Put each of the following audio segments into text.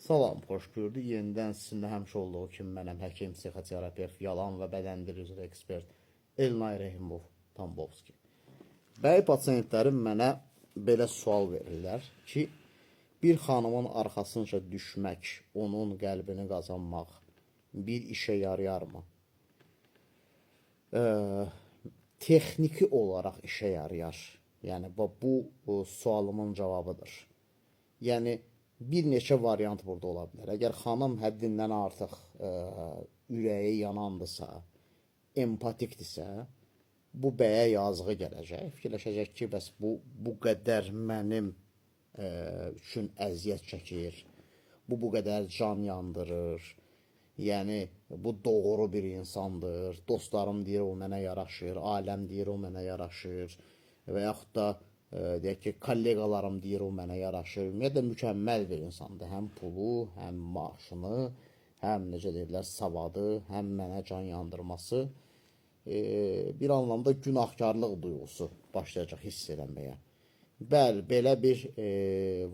Salam, xoş gördük. Yenidən sizinlə həmişə olduğu kimi mənəm həkim, psixoterapevt, yalan və bədəndir üzrə ekspert Elnay Rəhimov Tambovski. Bəy pasientlərim mənə belə sual verirlər ki, bir xanımın arxasınca düşmək, onun qəlbini qazanmaq bir işə yarayarmı? Texniki olaraq işə yarayar. Yəni bu sualımın cavabıdır. Yəni bir neçə variant burada ola bilər. Əgər xanım həddindən artıq ürəyi yanandısa, empatikdirsə, bu bəyə yazığı gələcək. Fikirləşəcək ki, bəs bu qədər mənim üçün əziyyət çəkir, bu qədər can yandırır. Yəni bu doğru bir insandır. Dostlarım deyir o mənə yaraşır, aləm deyir o mənə yaraşır və yaxud da deyək ki, kolleqalarım deyir o mənə yaraşır. Ümumiyyətlə mükəmməl bir insandır. Həm pulu, həm maaşını, həm necə deyirlər, savadı, həm mənə can yandırması bir anlamda günahkarlıq duyğusu başlayacaq hiss eləməyə. Bəli, belə bir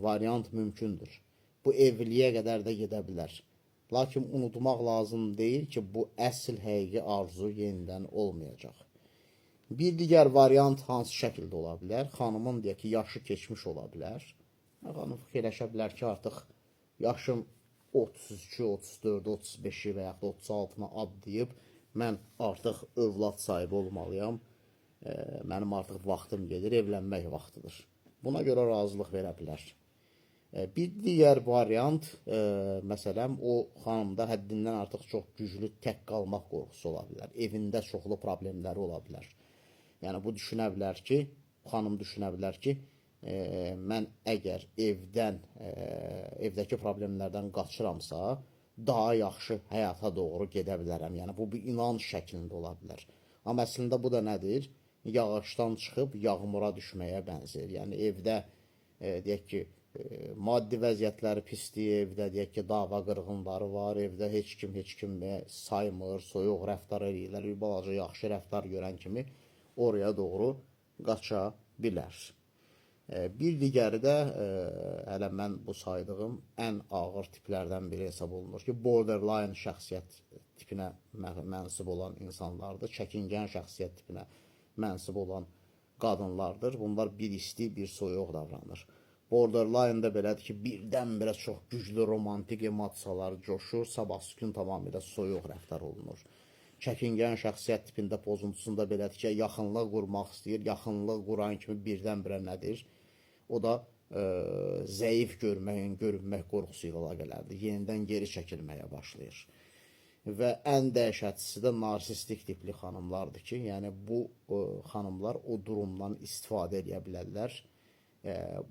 variant mümkündür. Bu evliliyə qədər də gedə bilər. Lakin unutmaq lazım deyil ki, bu əsl həqiqi arzu yenidən olmayacaq. Bir digər variant hansı şəkildə ola bilər? Xanımın deyək ki, yaşı keçmiş ola bilər. Xanım fikirləşə bilər ki, artıq yaşım 33, 34, 35-i və yaxud da 36-nı adlayıb, mən artıq övlad sahibi olmalıyam. Mənim artıq vaxtım gedir, evlənmək vaxtıdır. Buna görə razılıq verə bilər. Bir digər variant, məsələn, o xanımda həddindən artıq çox güclü tək qalmaq qorxusu ola bilər. Evində çoxlu problemləri ola bilər. Yəni bu düşünə bilər ki, xanım düşünə bilər ki, mən əgər evdəki problemlərdən qaçıramsa, daha yaxşı həyata doğru gedə bilərəm. Yəni bu bir inanc şəklində ola bilər. Amma əslində bu da nədir? Yağışdan çıxıb yağmura düşməyə bənzər. Yəni evdə deyək ki, maddi vəziyyətləri pisdir, evdə deyək ki, dava qırğınları var, evdə heç kimi saymır, soyuq rəftar edirlər, bir balaca yaxşı rəftar görən kimi oraya doğru qaça bilər. Bir digəri də hələ mən bu saydığım ən ağır tiplərdən biri hesab olunur ki, borderline şəxsiyyət tipinə mənsub olan insanlardır, çəkingən şəxsiyyət tipinə mənsub olan qadınlardır. Bunlar bir isti, bir soyuq davranır. Borderline-da belədir ki, birdən-birə çox güclü romantik emosiyalar coşur, sabahsı gün tamamilə soyuq rəftar olunur. Çəkingən şəxsiyyət tipində pozuntusunda belədir ki, yaxınlıq qurmaq istəyir, yaxınlıq quran kimi birdən-birə nədir? O da zəif görünmək qorxusu ilə əlaqələrdir. Yenidən geri çəkilməyə başlayır. Və ən dəhşətlisi də narsistik tipli xanımlardır ki, yəni bu xanımlar o durumdan istifadə edə bilərlər.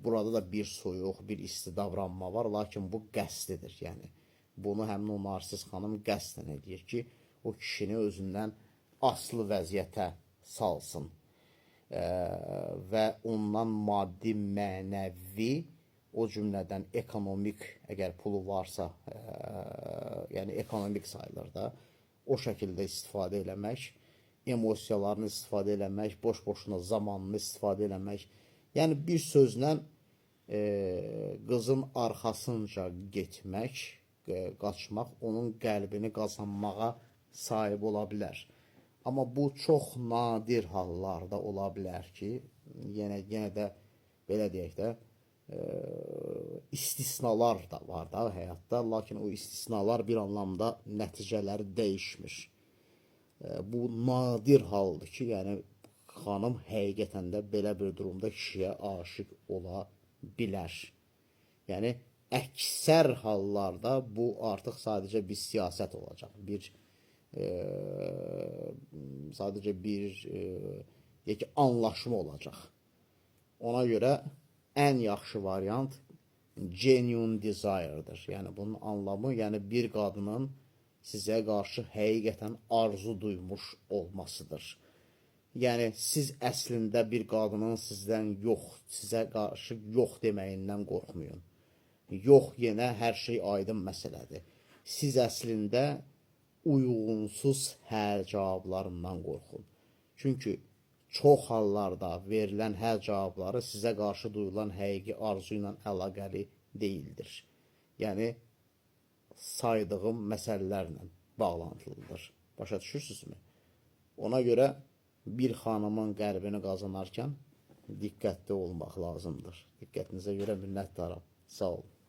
Burada da bir soyuq, bir isti davranma var, lakin bu qəsdidir. Yəni bunu həmin o narsist xanım qəsdən edir ki, o kişini özündən aslı vəziyyətə salsın və ondan maddi, mənəvi, o cümlədən ekonomik, əgər pulu varsa, yəni ekonomik sayılır da, o şəkildə istifadə eləmək, emosiyalarını istifadə eləmək, boş-boşuna zamanını istifadə eləmək. Yəni bir sözlə qızın arxasınca getmək, qaçmaq, onun qəlbini qazanmağa sahib ola bilər. Amma bu çox nadir hallarda ola bilər ki, yenə də belə deyək də, istisnalar da var da həyatda, lakin o istisnalar bir anlamda nəticələri dəyişmir. Bu nadir haldır ki, yəni xanım həqiqətən də belə bir durumda kişiyə aşiq ola bilər. Yəni əksər hallarda bu artıq sadəcə bir siyasət olacaq. Sadəcə bir anlaşma olacaq. Ona görə ən yaxşı variant genuine desire-dır. Yəni bunun anlamı, yəni bir qadının sizə qarşı həqiqətən arzu duymuş olmasıdır. Yəni siz əslində bir qadının sizə qarşı yox deməyindən qorxmayın. Yox, yenə hər şey aydın məsələdir. Siz əslində uyğunsuz hər cavablarından qorxun. Çünki çox hallarda verilən hər cavabları sizə qarşı duyulan həqiqi arzu ilə əlaqəli deyildir. Yəni saydığım məsələlərlə bağlantılıdır. Başa düşürsünüzmü? Ona görə bir xanımın qəlbini qazanarkən diqqətli olmaq lazımdır. Diqqətinizə görə minnətdaram. Sağ olun.